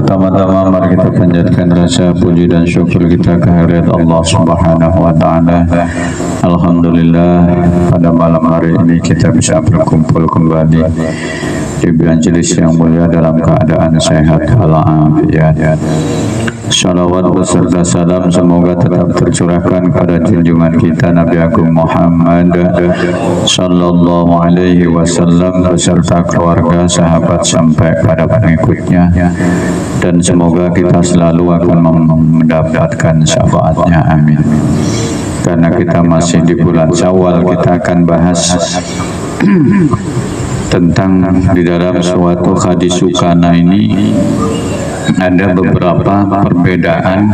Pertama-tama mari kita panjatkan rasa puji dan syukur kita kehadirat Allah Subhanahu wa taala. Alhamdulillah pada malam hari ini kita bisa berkumpul kembali di majelis yang mulia dalam keadaan sehat walafiat. Salawat beserta salam semoga tetap tercurahkan kepada junjungan kita Nabi Agung Muhammad sallallahu alaihi wasallam beserta keluarga, sahabat sampai pada pengikutnya, dan semoga kita selalu akan mendapatkan syafaatnya, amin. Karena kita masih di bulan Syawal, kita akan bahas tentang di dalam suatu hadis sukana ini ada beberapa perbedaan,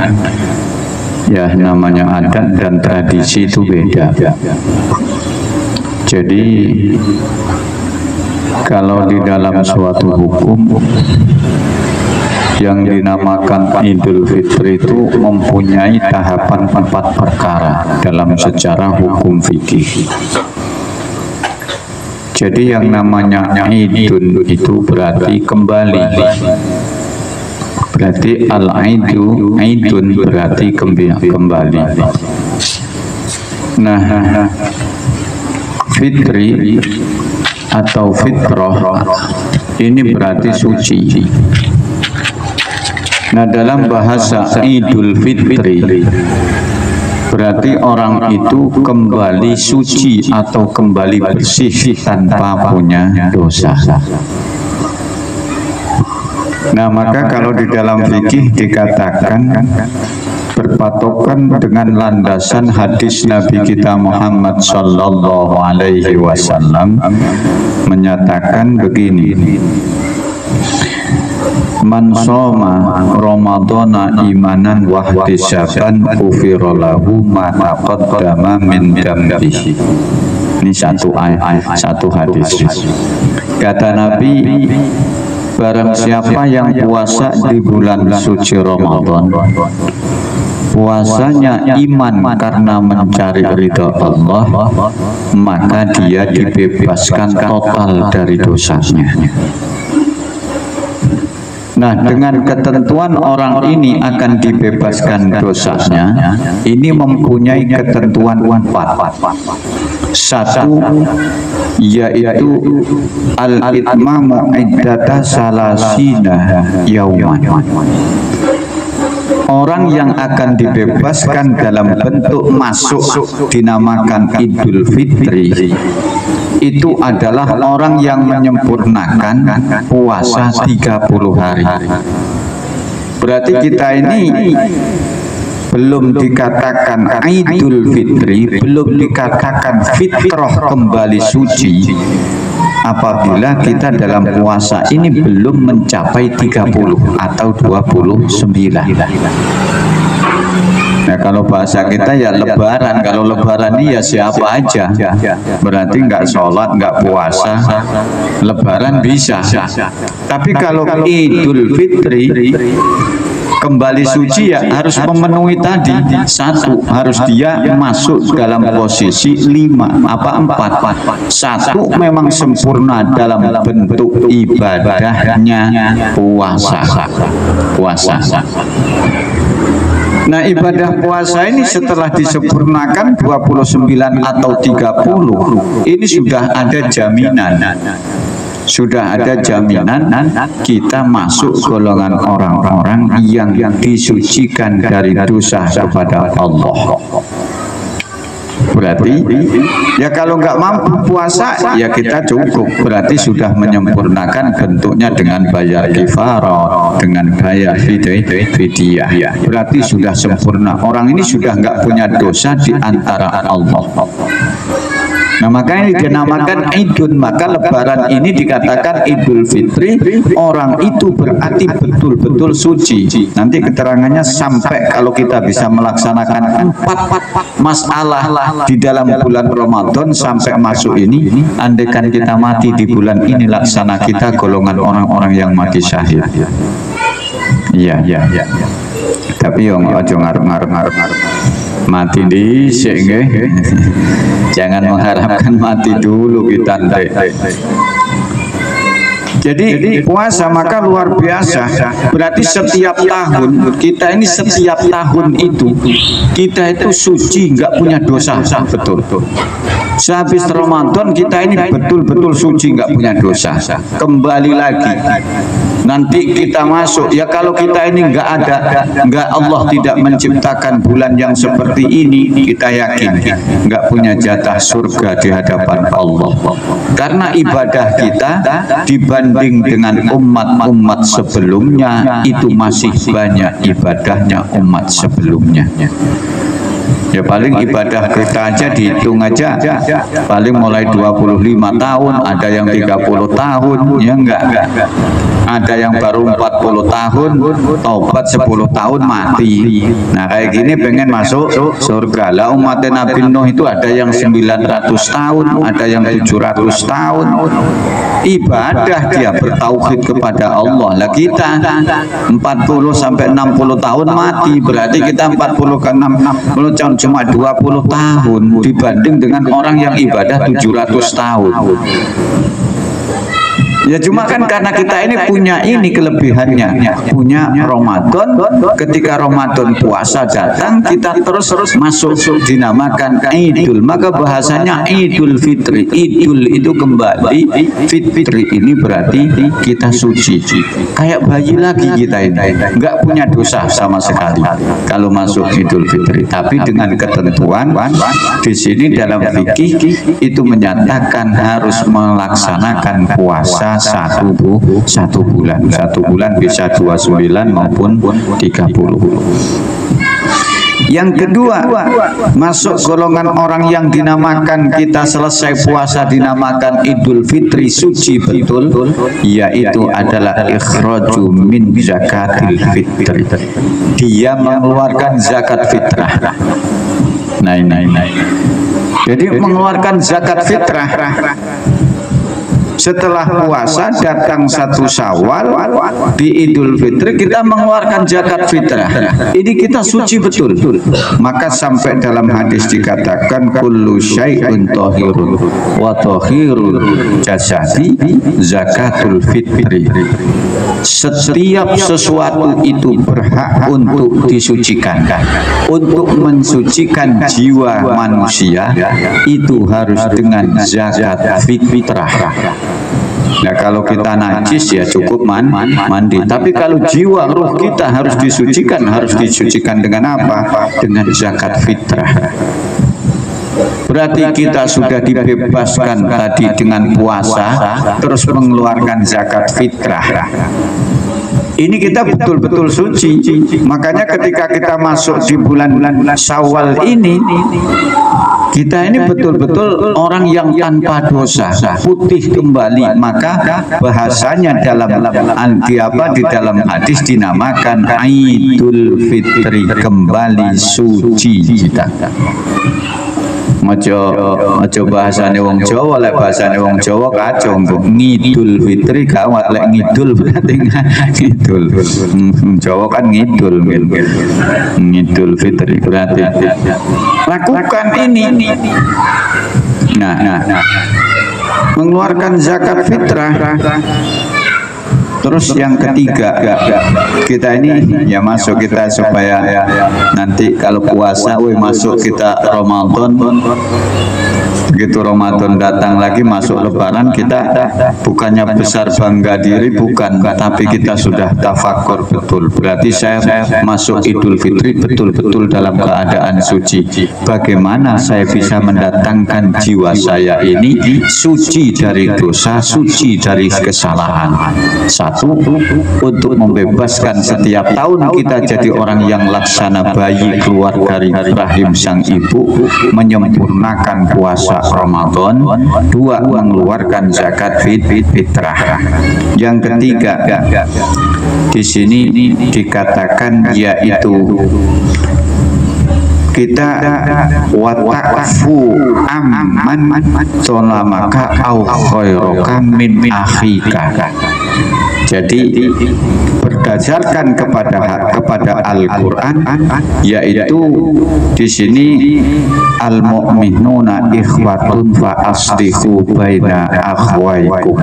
ya namanya adat dan tradisi itu beda. Jadi kalau di dalam suatu hukum yang dinamakan Idul Fitri itu mempunyai tahapan 4 perkara dalam sejarah hukum fikih. Jadi yang namanya Idul itu berarti kembali. Berarti Idun berarti kembali. Nah, Fitri atau fitrah ini berarti suci. Nah, dalam bahasa Idul Fitri berarti orang itu kembali suci atau kembali bersih tanpa punya dosa. Nah, maka kalau di dalam fikih dikatakan berpatokan dengan landasan hadis Nabi kita Muhammad sallallahu alaihi wasallam menyatakan begini: Man shoma Ramadhana imanan wa ihtisaban ghufira lahu ma taqaddama min dambihi. Ini satu hadis. Kata Nabi, barang siapa yang puasa di bulan suci Ramadan, puasanya iman karena mencari ridha Allah, maka dia dibebaskan total dari dosanya. Nah, dengan ketentuan orang ini akan dibebaskan dosanya, ini mempunyai ketentuan 4. Satu, yaitu al-itmamu iddata salasina yauman. Orang yang akan dibebaskan dalam bentuk masuk dinamakan Idul Fitri itu adalah orang yang menyempurnakan puasa 30 hari. Berarti kita ini belum dikatakan Idul Fitri, belum dikatakan fitrah kembali suci apabila kita dalam puasa ini belum mencapai 30 atau 29. Nah, kalau bahasa kita ya lebaran. Kalau lebaran ini ya siapa aja, berarti nggak sholat, nggak puasa, lebaran bisa. Tapi kalau Idul Fitri kembali suci ya harus memenuhi tadi. Satu, harus dia masuk dalam posisi 4. Satu, memang sempurna dalam bentuk ibadahnya puasa. Nah, ibadah puasa ini setelah disempurnakan 29 atau 30, ini sudah ada jaminan. Sudah ada jaminan kita masuk golongan orang-orang yang disucikan dari dosa kepada Allah. Berarti ya kalau nggak mampu puasa ya kita cukup, berarti sudah menyempurnakan bentuknya dengan bayar kifarah, dengan bayar fidyah, berarti sudah sempurna. Orang ini sudah nggak punya dosa di antara Allah. Nah, maka ini dinamakan Idul. Maka lebaran ini dikatakan Idul Fitri. Orang itu berarti betul-betul suci. Nanti keterangannya sampai kalau kita bisa melaksanakan 4 masalah di dalam bulan Ramadan sampai masuk ini, andaikan kita mati di bulan ini, laksana kita golongan orang-orang yang mati syahid. Iya. Tapi yang ojo ngarep-ngarep mati dhisik nggih. Jangan mengharapkan mati dulu kita. Jadi puasa maka luar biasa. Berarti setiap tahun kita ini, setiap tahun itu kita itu suci, nggak punya dosa. Betul. Sehabis Ramadan kita ini betul-betul suci, nggak punya dosa. Kembali lagi nanti kita masuk, ya kalau kita ini nggak Allah tidak menciptakan bulan yang seperti ini, kita yakin nggak punya jatah surga di hadapan Allah. Karena ibadah kita dibanding dengan umat-umat sebelumnya itu masih banyak ibadahnya umat sebelumnya. Ya paling ibadah kita aja dihitung aja paling mulai 25 tahun, ada yang 30 tahun, ya enggak. Ada yang baru 40 tahun, taubat 10 tahun mati. Nah kayak gini pengen masuk surga. Lah umat Nabi Nuh itu ada yang 900 tahun, ada yang 700 tahun. Ibadah dia bertauhid kepada Allah. Lah kita 40 sampai 60 tahun mati, berarti kita 40 ke 60 tahun cuma 20 tahun dibanding dengan orang yang ibadah 700 tahun. Ya cuma kan karena kita ini punya ini kelebihannya, punya Ramadan. Ketika Ramadan puasa datang, kita terus masuk, dinamakan Idul. Maka bahasanya Idul Fitri. Idul itu kembali, Fitri ini berarti kita suci. Kayak bayi lagi kita ini, nggak punya dosa sama sekali kalau masuk Idul Fitri. Tapi dengan ketentuan di sini dalam fikih itu menyatakan harus melaksanakan puasa satu bulan bisa 29 maupun 30. Yang kedua, masuk golongan orang yang dinamakan kita selesai puasa dinamakan Idul Fitri, suci betul, yaitu adalah ikhraju min zakatil fitri. Dia mengeluarkan zakat fitrah. Nah. Jadi mengeluarkan zakat fitrah. Setelah puasa datang 1 Syawal, di Idul Fitri kita mengeluarkan zakat fitrah. Ini kita suci betul. Maka sampai dalam hadis dikatakan kullu syai'un thahirun wa thahirul jasadi zakatul fitri. Setiap sesuatu itu berhak untuk disucikan. Untuk mensucikan jiwa manusia itu harus dengan zakat fitrah. Nah kalau kita najis ya cukup mandi. Tapi kalau jiwa ruh kita harus disucikan dengan apa? Dengan zakat fitrah. Berarti kita sudah dibebaskan tadi dengan puasa, terus mengeluarkan zakat fitrah. Ini kita betul-betul suci. Makanya ketika kita masuk di bulan Syawal ini, kita ini betul-betul orang yang tanpa dosa, putih kembali. Maka bahasanya di dalam hadis dinamakan Idul Fitri, kembali suci kita. Maca bahasane wong Jawa, lek bahasane wong Jawa kacau kok. Ngidul Fitri gawat, lek ngidul berarti ngidul. Jawa kan ngidul. Ngidul Fitri berarti lakukan ini. Nah. Mengeluarkan zakat fitrah. Terus yang ketiga, kita ini ya masuk kita supaya nanti kalau puasa, masuk kita Ramadan. Begitu Ramadan datang lagi masuk Lebaran, kita bukannya besar bangga diri, bukan, tapi kita sudah tafakur betul. Berarti saya masuk Idul Fitri betul-betul dalam keadaan suci. Bagaimana saya bisa mendatangkan jiwa saya ini suci dari dosa, suci dari kesalahan? Satu, untuk membebaskan setiap tahun kita jadi orang yang laksana bayi keluar dari rahim sang ibu, menyempurnakan puasa Ramadan. Dua, mengeluarkan zakat fitrah. Yang ketiga, di sini dikatakan yaitu kita wata'fu amman tolamaka au khairaka min akhika. Jadi berdasarkan kepada Al-Qur'an, yaitu di sini al-mu'minuna ikhwatun fa aslihu baina akhwaikum.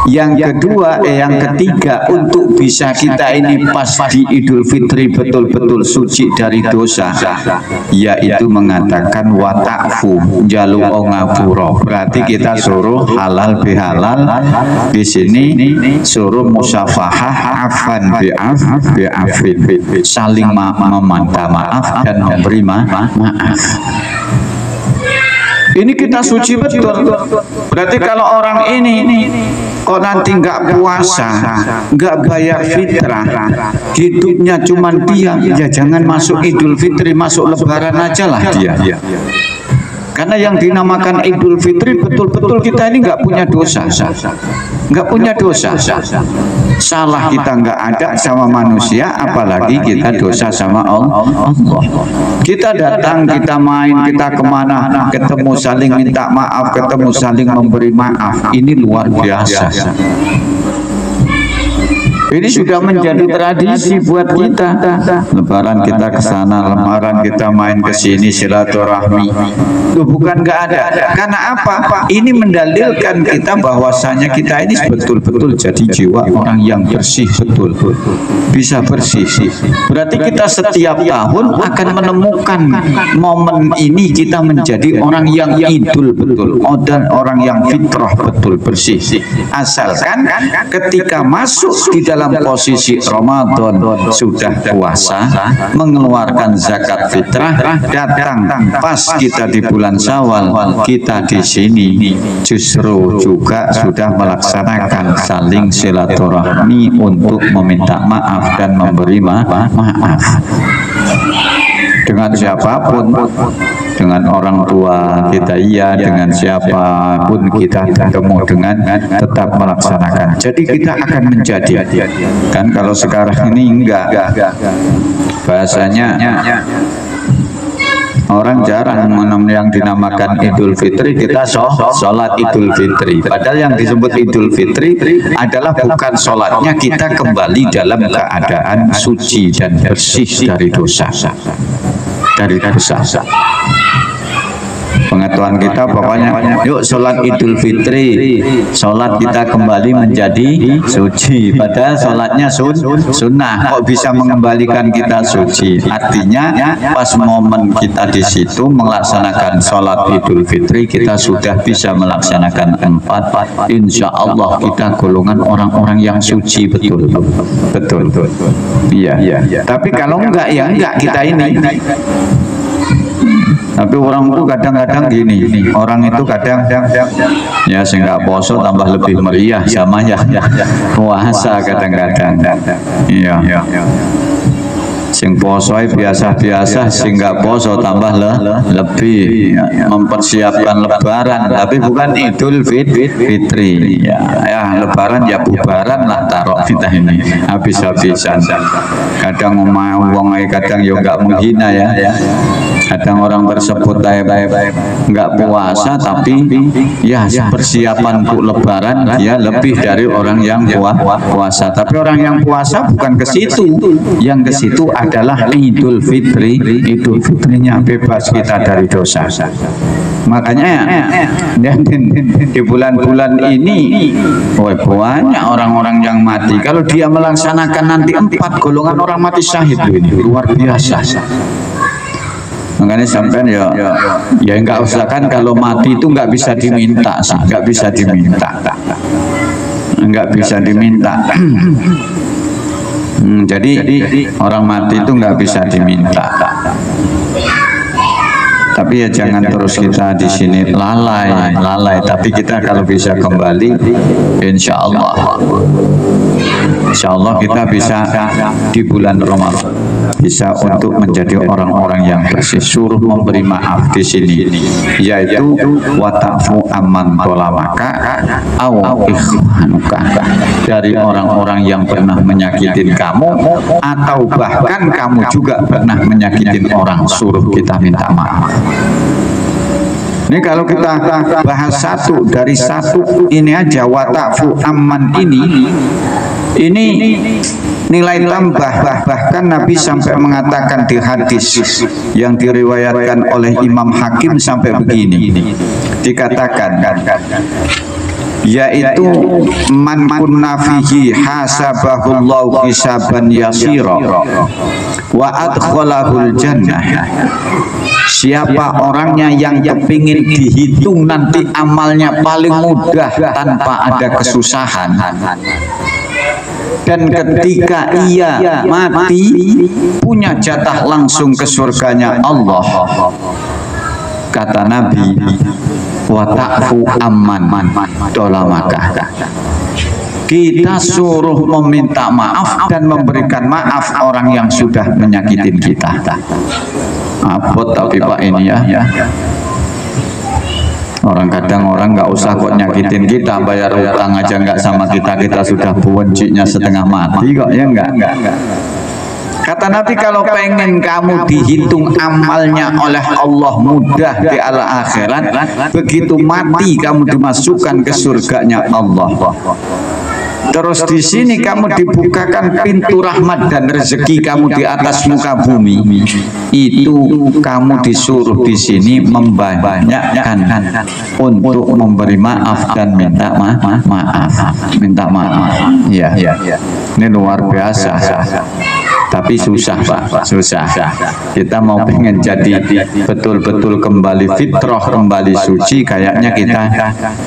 Yang kedua, yang ketiga, untuk bisa kita ini pas di Idul Fitri betul-betul suci dari dosa, yaitu mengatakan wata'fu jaluk ngapura. Berarti kita suruh halal bihalal, di sini suruh musafahah, afan bi'afin, saling meminta maaf dan memberi maaf. Ini kita suci betul. Berarti kalau orang ini kok nanti nggak puasa, nggak bayar fitrah, hidupnya cuma diam, ya jangan masuk Idul Fitri, masuk Lebaran aja lah dia. Karena yang dinamakan Idul Fitri betul-betul kita ini nggak punya dosa, nggak punya dosa. Salah kita nggak ada sama manusia, apalagi kita dosa sama Allah. Kita datang, kita main, kita kemana, ketemu saling minta maaf, ketemu saling memberi maaf. Ini luar biasa. Ini sudah menjadi tradisi buat kita. Lebaran kita ke sana, Lebaran kita main ke sini, silaturahmi. Itu bukan nggak ada. Karena apa? Ini mendalilkan kita bahwasanya kita ini betul-betul jadi jiwa orang yang bersih betul. Bisa bersih. Berarti kita setiap tahun akan menemukan momen ini kita menjadi orang yang idul betul, dan orang yang fitrah betul bersih. Asalkan ketika masuk di dalam posisi Ramadan sudah puasa, mengeluarkan zakat fitrah, datang pas kita di bulan Syawal, kita di sini justru juga sudah melaksanakan saling silaturahmi untuk meminta maaf dan memberi maaf dengan siapapun, dengan orang tua kita iya, dengan siapapun kita ketemu dengan tetap melaksanakan. Jadi kita akan menjadi, kan kalau sekarang ini enggak, bahasanya orang jarang yang dinamakan Idul Fitri, kita sholat Idul Fitri. Padahal yang disebut Idul Fitri adalah bukan sholatnya, kita kembali dalam keadaan suci dan bersih dari dosa. Pengetahuan kita pokoknya yuk sholat Idul Fitri, sholat kita kembali menjadi suci. Padahal sholatnya sunnah, kok bisa mengembalikan kita suci? Artinya pas momen kita di situ melaksanakan sholat Idul Fitri, kita sudah bisa melaksanakan 4. Insya Allah kita golongan orang-orang yang suci betul. Iya. Tapi kalau enggak ya enggak kita ini. Tapi orang itu kadang-kadang gini, orang itu kadang ya sehingga poso tambah lebih meriah sama ya puasa kadang-kadang. Iya. Sing poso biasa-biasa, sehingga poso tambah lebih mempersiapkan Lebaran, tapi bukan Idul Fitri. Ya Lebaran ya bubaran lah, taruh kita ini habis-habisan. Kadang ngomong kadang ya nggak menghina ya. Kadang orang tersebut nggak puasa, tapi ya persiapan untuk Lebaran dia lebih dari orang yang puasa. Tapi orang yang puasa bukan ke situ, yang ke situ adalah Idul Fitri. Idul Fitrinya bebas kita dari dosa. Makanya di bulan-bulan ini banyak orang-orang yang mati. Kalau dia melaksanakan nanti 4 golongan orang mati syahid, ini luar biasa. Makanya sampai ya enggak usah, kan kalau mati itu enggak bisa diminta sih, enggak bisa diminta. Jadi orang mati itu enggak bisa diminta. Tapi ya jangan terus kita di sini lalai, tapi kita kalau bisa kembali, insya Allah kita bisa di bulan Ramadan bisa untuk menjadi orang-orang yang bersih. Suruh memberi maaf di sini, yaitu watafu amman tolamaka aw ikhwanuka, dari orang-orang yang pernah menyakitin kamu atau bahkan kamu juga pernah menyakitin orang, suruh kita minta maaf. Ini kalau kita bahas satu dari satu ini aja, watafu amman ini nilai tambah. Bahkan Nabi sampai mengatakan di hadis yang diriwayatkan oleh Imam Hakim sampai begini, dikatakan yaitu man kunna fihi hasabahullahu hisaban yasira wa adkhalahul jannah. Siapa orangnya yang kepingin dihitung nanti amalnya paling mudah tanpa ada kesusahan, dan ketika ia mati punya jatah langsung ke surganya Allah, kata Nabi, wa ta'fu amman dolamaka. Kita suruh meminta maaf dan memberikan maaf orang yang sudah menyakitin kita. Abot tapi Pak ini ya. Kadang orang nggak usah kok nyakitin kita, bayar utang aja nggak sama kita sudah bencinya setengah mati kok, ya enggak. Kata Nabi, kalau pengen kamu dihitung amalnya oleh Allah mudah di ala akhirat, begitu mati kamu dimasukkan ke surganya Allah. Terus di sini kamu dibukakan pintu rahmat dan rezeki kamu di atas muka bumi. Itu kamu disuruh di sini membanyakkan untuk memberi maaf dan minta maaf. Ya. Ini luar biasa. Tapi susah Pak, susah. Kita mau pengen jadi betul-betul kembali fitrah, kembali suci, kayaknya kita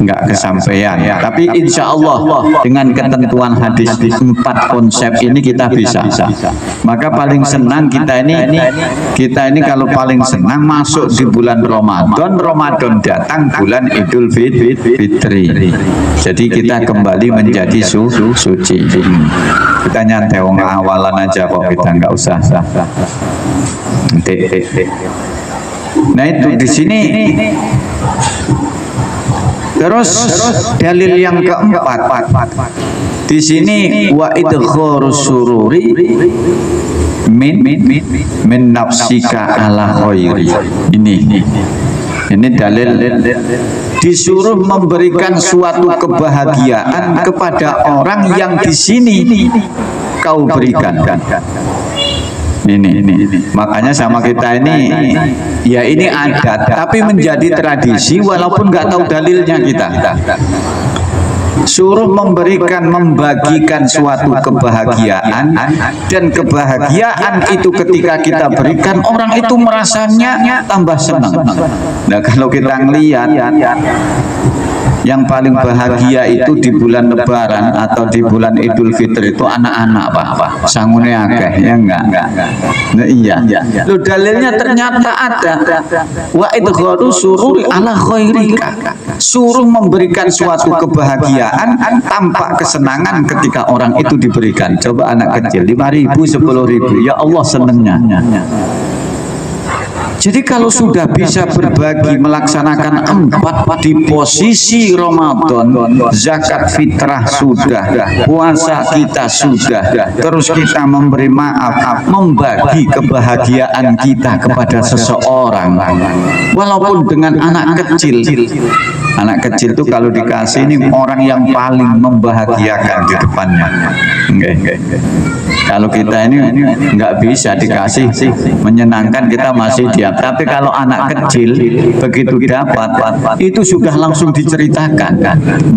nggak kesampaian. Tapi insya Allah dengan ketentuan hadis di 4 konsep ini kita bisa. Maka paling senang kita ini kalau paling senang masuk di bulan Ramadan datang bulan Idul Fitri. Jadi kita kembali menjadi suci. Kita nyantai awalan aja kok, kita nggak usah. Nah itu di sini. Terus dalil yang keempat di sini, wa idkharus sururi min nafsika ala khairi. Ini dalil disuruh memberikan suatu kebahagiaan kepada orang yang di sini kau berikan. Ini makanya sama kita ini ya, ini adat tapi menjadi tradisi walaupun nggak tahu dalilnya kita. Suruh memberikan, membagikan suatu kebahagiaan, dan kebahagiaan itu ketika kita berikan, orang itu merasanya tambah senang. Nah kalau kita ngelihat yang paling bahagia itu di bulan Lebaran atau di bulan Idul Fitri itu anak-anak Pak, sangune akeh, ya enggak? Nah iya. Loh dalilnya ternyata ada. Wa idkharu sururi ala khairika. Suruh memberikan suatu kebahagiaan tanpa kesenangan ketika orang itu diberikan. Coba anak kecil 5.000, 10.000, ya Allah senengnya. Jadi kalau sudah bisa berbagi, melaksanakan 4 di posisi Ramadan, zakat fitrah sudah, puasa kita sudah, terus kita memberi maaf, membagi kebahagiaan kita kepada seseorang, walaupun dengan anak kecil. Anak kecil itu kalau dikasih ini orang yang paling membahagiakan di depannya. Kalau kita ini nggak bisa dikasih menyenangkan, kita masih diam. Tapi kalau anak kecil begitu dapat itu sudah langsung diceritakan.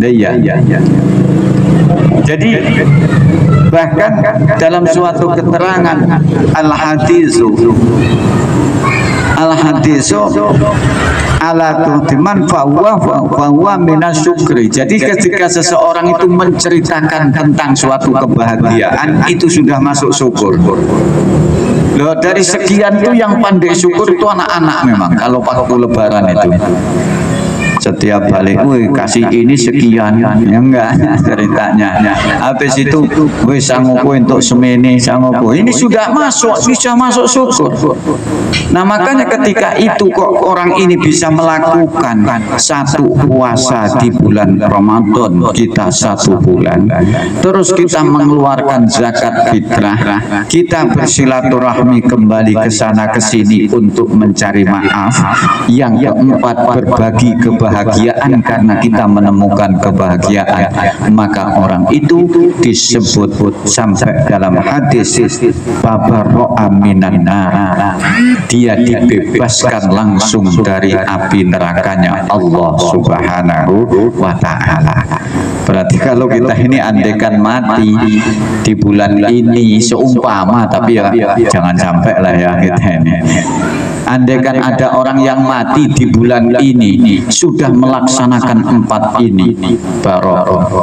Iya. Jadi bahkan dalam suatu keterangan al-hadisu ala tuhdiman fahuwa minasyukri. Jadi ketika seseorang itu menceritakan tentang suatu kebahagiaan, itu sudah masuk syukur. Loh, dari sekian itu yang pandai syukur itu anak-anak memang. Kalau waktu Lebaran itu setiap balik, wih kasih ini sekian, ya enggak ceritanya. Habis itu, wih sanggupu untuk semene, sanggupu. Ini sudah masuk, bisa masuk syukur. Nah makanya ketika itu kok orang ini bisa melakukan 1 puasa di bulan Ramadan, kita 1 bulan, terus kita mengeluarkan zakat fitrah, kita bersilaturahmi kembali ke sana ke sini untuk mencari maaf. Yang keempat, berbagi kebahagiaan kebahagiaan karena kita menemukan kebahagiaan, maka orang itu disebut sampai dalam hadis babarro'a minan nar, dia dibebaskan langsung dari api nerakanya Allah Subhanahu wa ta'ala. Berarti kalau kita ini andaikan mati di bulan ini seumpama, tapi ya jangan sampai lah ya kita ini. Andaikan ada orang yang mati di bulan ini sudah melaksanakan 4 ini,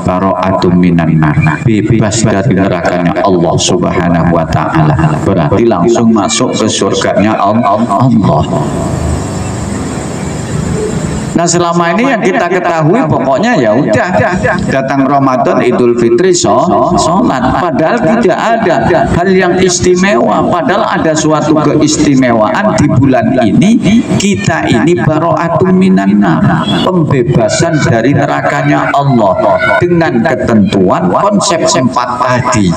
baro'atum minan nar, bebas dari nerakanya Allah Subhanahu wa ta'ala, berarti langsung masuk ke surganya Allah. Nah, selama ini yang kita ketahui pokoknya ya udah datang Ramadan, Idul Fitri, sholat, padahal tidak ada hal yang istimewa. Padahal ada suatu keistimewaan di bulan ini. Kita ini baro'atum minan nar, pembebasan dari nerakanya Allah dengan ketentuan konsep 4 tadi.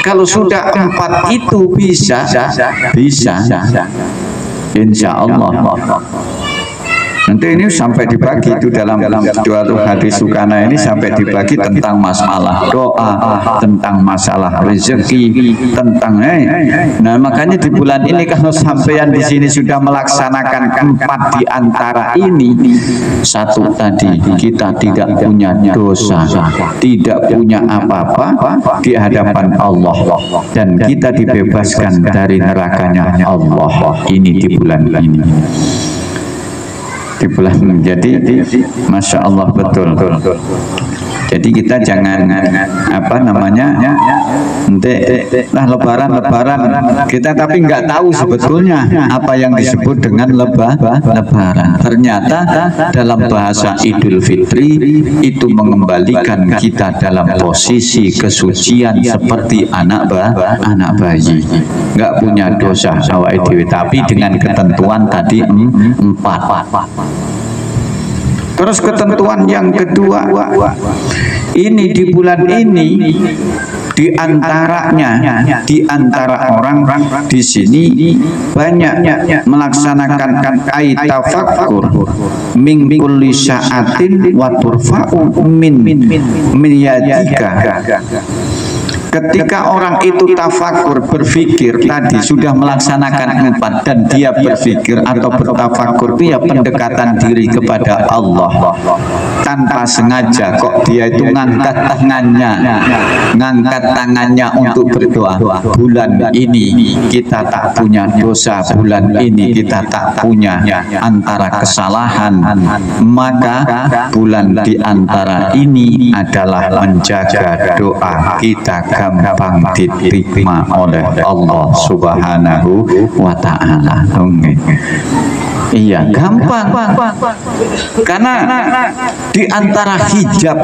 Kalau sudah 4 itu bisa insya Allah. Nanti ini sampai dibagi itu dalam dua hadis Sukana ini sampai dibagi tentang masalah doa, tentang masalah rezeki, tentang nah makanya di bulan ini kalau sampean di sini sudah melaksanakan 4 di antara ini, 1 tadi kita tidak punya dosa, tidak punya apa-apa di hadapan Allah, dan kita dibebaskan dari nerakanya Allah ini di bulan ini. Di bulan jadi Masya Allah betul. Jadi kita jangan apa namanya lah lebaran kita tapi nggak tahu sebetulnya apa yang disebut dengan lebaran. Ternyata dalam bahasa Idul Fitri itu mengembalikan kita dalam posisi kesucian seperti anak bayi, nggak punya dosa awake dhewe, tapi dengan ketentuan tadi 4. Terus ketentuan yang kedua, ini di bulan ini di antara orang di sini banyak melaksanakan tafakkur min kulli sa'atin wa turfa'u min yadika. Ketika orang itu tafakur, berpikir tadi sudah melaksanakan 4 dan dia berpikir atau bertafakur, itu ya pendekatan diri kepada Allah tanpa sengaja kok dia itu ngangkat tangannya untuk berdoa. Bulan ini kita tak punya dosa, bulan ini kita tak punya antara kesalahan, maka bulan di antara ini adalah menjaga doa kita gampang diterima oleh Allah Subhanahu wa ta'ala. Iya, gampang. Karena di antara hijab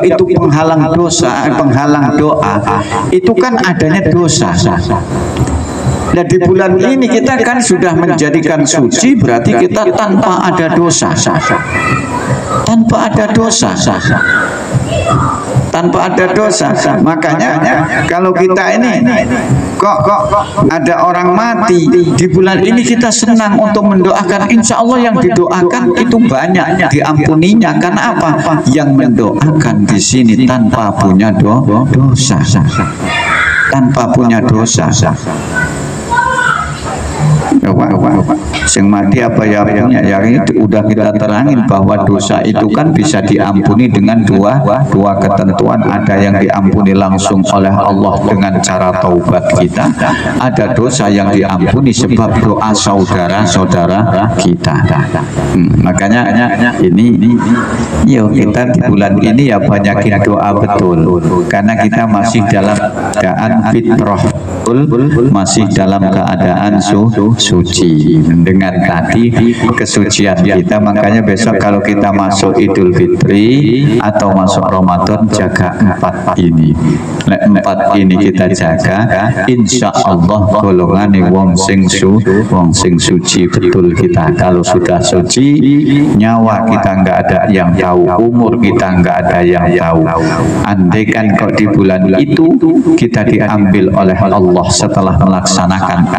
itu penghalang dosa, penghalang doa, itu kan adanya dosa. Nah, di bulan ini kita kan sudah menjadikan suci, berarti kita tanpa ada dosa. Tanpa ada dosa. Makanya kalau kita ini kok ada orang mati di bulan ini, kita senang untuk mendoakan. Insya Allah yang didoakan itu banyak diampuninya. Karena apa? Yang mendoakan di sini tanpa punya dosa, tanpa punya dosa. Sing mati apa ya punya, ya itu udah kita terangin bahwa dosa itu kan bisa diampuni dengan dua ketentuan. Ada yang diampuni langsung oleh Allah dengan cara taubat kita, ada dosa yang diampuni sebab doa saudara-saudara kita. Makanya ini yuk kita di bulan ini ya banyakin doa betul, karena kita masih dalam keadaan fitrah, masih dalam keadaan suci dengan tadi kesucian kita. Makanya besok kalau kita masuk Idul Fitri atau masuk Ramadan, jaga 4 ini. 4 ini kita jaga, insya Allah golongan wong sing suci betul kita. Kalau sudah suci, nyawa kita nggak ada yang tahu, umur kita nggak ada yang tahu. Andaikan kok di bulan itu kita diambil oleh Allah Allah setelah melaksanakan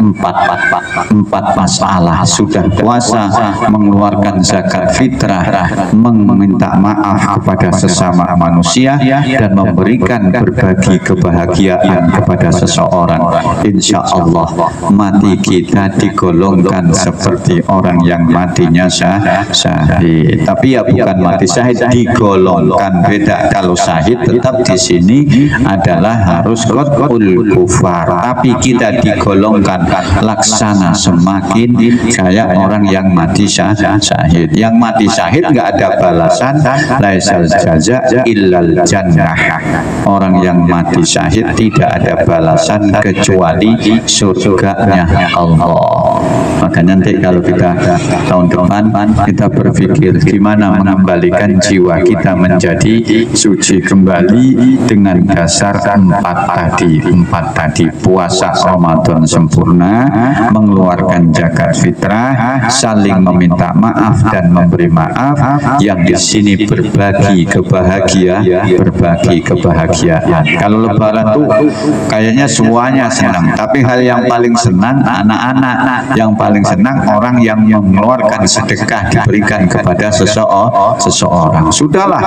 empat masalah, sudah puasa, mengeluarkan zakat fitrah, meminta maaf kepada sesama manusia, dan memberikan berbagi kebahagiaan kepada seseorang, insya Allah mati kita digolongkan seperti orang yang matinya syahid. Tapi ya bukan mati syahid, digolongkan. Beda, kalau syahid tetap di sini adalah harus qatul kufar, tapi kita digolongkan laksana semakin kayak orang yang mati syahid. Yang mati syahid nggak ada balasan, laisal jaza illal jannah. Orang yang mati syahid tidak ada balasan kecuali surganya Allah. Maka nanti kalau kita tahun depan kita berpikir gimana mengembalikan jiwa kita menjadi suci kembali dengan dasar empat tadi, puasa Ramadan sempurna, mengeluarkan zakat fitrah, saling meminta maaf dan memberi maaf, yang di sini berbagi kebahagiaan. Kalau Lebaran tuh kayaknya semuanya senang, tapi hal yang paling senang anak-anak, yang paling senang orang yang mengeluarkan sedekah diberikan kepada seseorang. Sudahlah,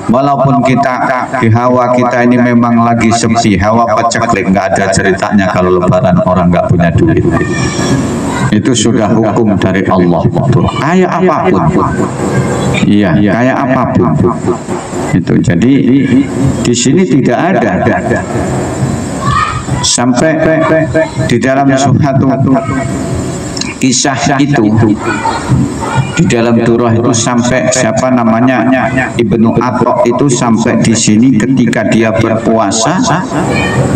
walaupun kita di hawa kita ini memang lagi sepi, hawa paceklik, nggak ada ceritanya kalau Lebaran orang nggak punya duit. Itu sudah hukum dari Allah, betul. Kayak apapun, iya, kayak apapun. Itu jadi di sini tidak ada sampai di dalam suatu kisah itu, di dalam Durrah itu sampai siapa namanya Ibnu Atok itu sampai di sini ketika dia berpuasa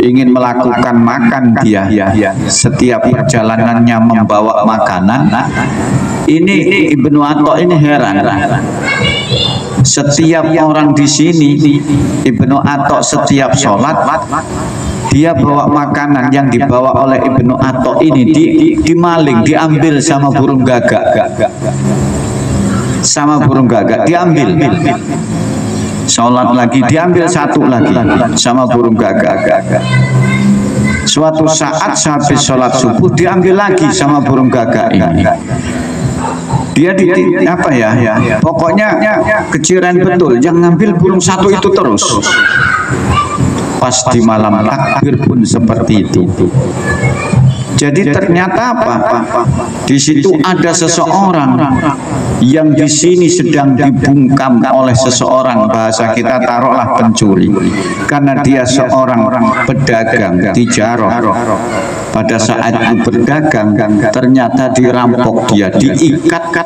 ingin melakukan makan, dia setiap perjalanannya membawa makanan. Ini Ibnu Atok ini heran. Setiap orang di sini, Ibnu Atok setiap sholat dia bawa makanan yang dibawa oleh Ibnu Atok ini dimaling, diambil sama burung gagak. Diambil. Sholat lagi diambil satu lagi sama burung gagak. Suatu saat habis sholat subuh diambil lagi sama burung gagak ini. Dia pokoknya keciran betul, yang ngambil burung satu itu terus. Pas di malam takbir pun seperti itu. Jadi ternyata apa? Di situ ada seseorang yang di sini sedang dibungkam oleh seseorang, bahasa kita taruhlah pencuri, karena dia seorang pedagang tijarah. Pada saat itu berdagang, ternyata dirampok dia, diikat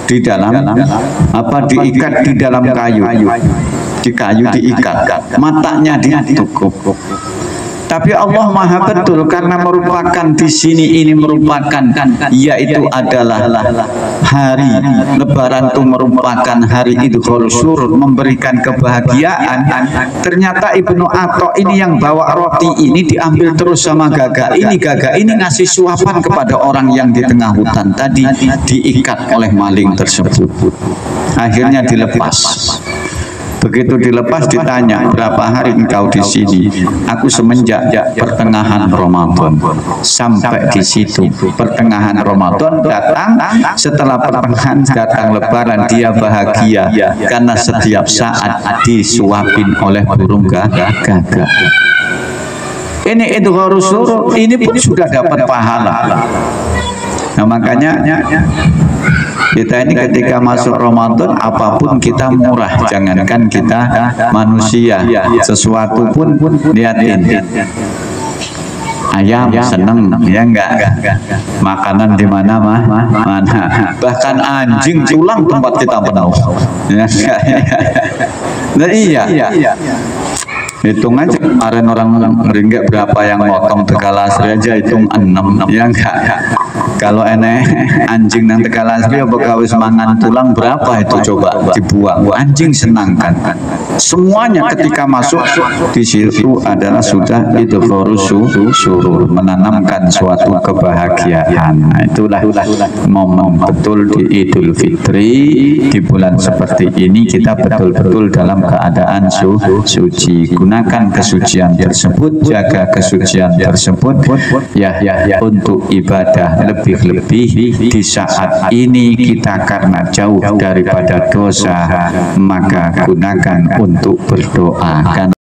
di dalam kayu. Di kayu diikat, matanya ditutup. Tapi Allah Maha betul, karena merupakan di sini ini merupakan, yaitu adalah hari Lebaran, itu merupakan hari Idul Surur, memberikan kebahagiaan. Ternyata Ibnu Atok ini yang bawa roti ini diambil terus sama gagak ini. Gagak ini ngasih suapan kepada orang yang di tengah hutan tadi, diikat oleh maling tersebut. Akhirnya dilepas. Begitu dilepas ditanya, berapa hari engkau di sini? Aku semenjak pertengahan Ramadan. Sampai di situ pertengahan Ramadan datang, setelah pertengahan datang Lebaran, dia bahagia karena setiap saat disuapin oleh burung gagak. Ini Idul Surur, ini pun sudah dapat pahala. Nah makanya kita ini ketika masuk Ramadan, apapun kita murah, jangankan kita manusia, sesuatu pun liatin. Ayam seneng, ya enggak? Makanan di mana bahkan anjing tulang tempat kita penuh. Ya, nah, iya. Hitung aja kemarin orang ringgit berapa yang motong Tegal Asri aja, hitung 6, ya enggak? Kalau enek anjing nang Tegal Asri apa kawis mangan tulang berapa itu coba dibuang. Anjing senang kan? Semuanya ketika masuk di situ adalah sudah itu surur, menanamkan suatu kebahagiaan. Nah, itulah momen betul di Idul Fitri, di bulan seperti ini kita betul-betul dalam keadaan suci. gunakan kesucian tersebut, jaga kesucian tersebut ya untuk ibadah, lebih-lebih di saat ini kita karena jauh daripada dosa, maka gunakan untuk berdoa.